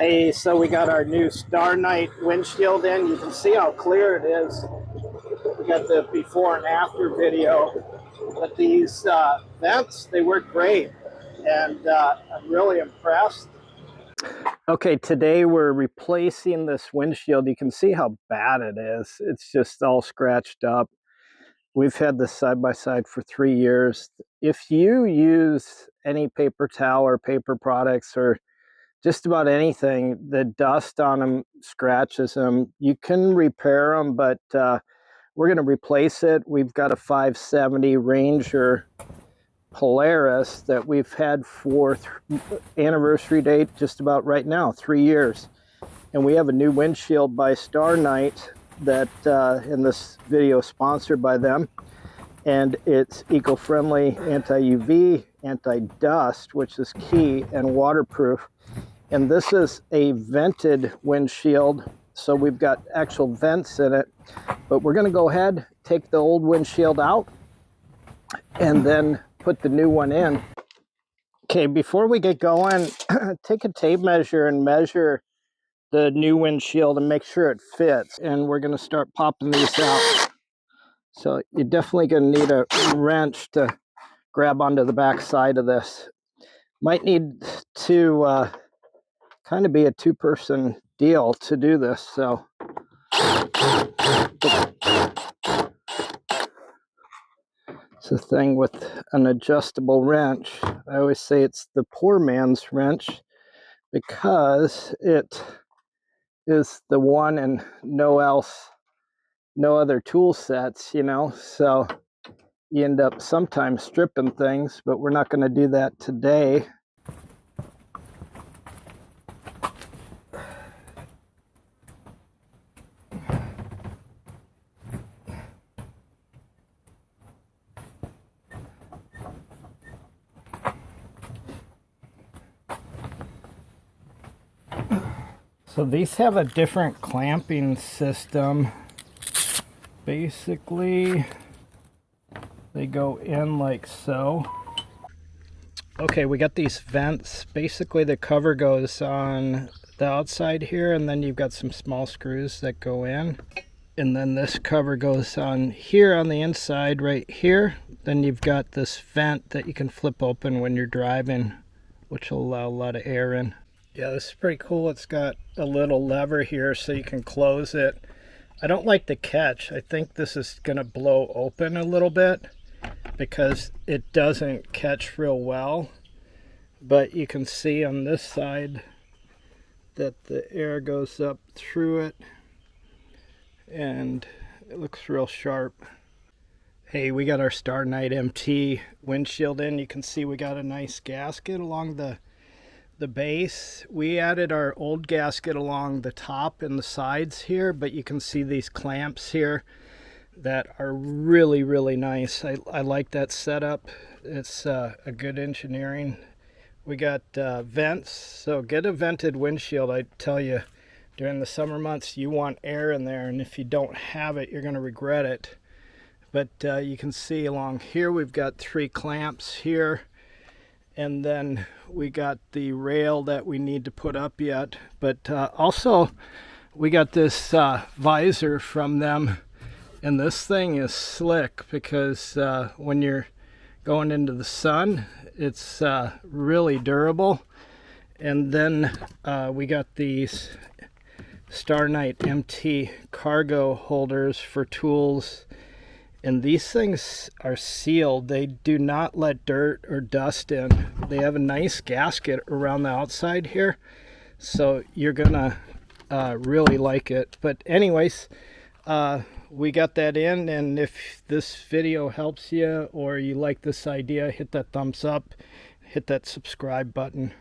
Hey, so we got our new Starknight windshield in. You can see how clear it is. We got the before and after video. But these vents, they work great. And I'm really impressed. Okay, today we're replacing this windshield. You can see how bad it is. It's just all scratched up. We've had this side by side for 3 years. If you use any paper towel or paper products or just about anything, the dust on them scratches them. You can repair them, but we're going to replace it. We've got a 570 Ranger Polaris that we've had for anniversary date just about right now, 3 years. And we have a new windshield by Starknight that in this video sponsored by them. And it's eco-friendly, anti-UV, anti-dust, which is key, and waterproof. And this is a vented windshield, so we've got actual vents in it. But we're going to go ahead, take the old windshield out, and then put the new one in. Okay, before we get going, take a tape measure and measure the new windshield and make sure it fits. And we're going to start popping these out. So you're definitely going to need a wrench to grab onto the back side of this. Might need to kind of be a two-person deal to do this, so it's a thing with an adjustable wrench. I always say it's the poor man's wrench because it is the one and no other tool sets, you know, so you end up sometimes stripping things, but we're not going to do that today. So these have a different clamping system. Basically, they go in like so. Okay, we got these vents. Basically, the cover goes on the outside here, and then you've got some small screws that go in. And then this cover goes on here on the inside right here. Then you've got this vent that you can flip open when you're driving, which will allow a lot of air in. Yeah, this is pretty cool. It's got a little lever here so you can close it. I don't like the catch. I think this is going to blow open a little bit because it doesn't catch real well. But you can see on this side that the air goes up through it and it looks real sharp. Hey, we got our Starknight MT windshield in. You can see we got a nice gasket along the base. We added our old gasket along the top and the sides here, but you can see these clamps here that are really, really nice. I like that setup. It's a good engineering. We got vents, so get a vented windshield. I tell you, during the summer months, you want air in there, and if you don't have it, you're going to regret it. But you can see along here, we've got 3 clamps here. And then we got the rail that we need to put up yet. But also, we got this visor from them. And this thing is slick because when you're going into the sun, it's really durable. And then we got these Starknight MT cargo holders for tools. And these things are sealed. They do not let dirt or dust in. They have a nice gasket around the outside here. So you're gonna really like it. But anyways, we got that in. And if this video helps you or you like this idea, hit that thumbs up, hit that subscribe button.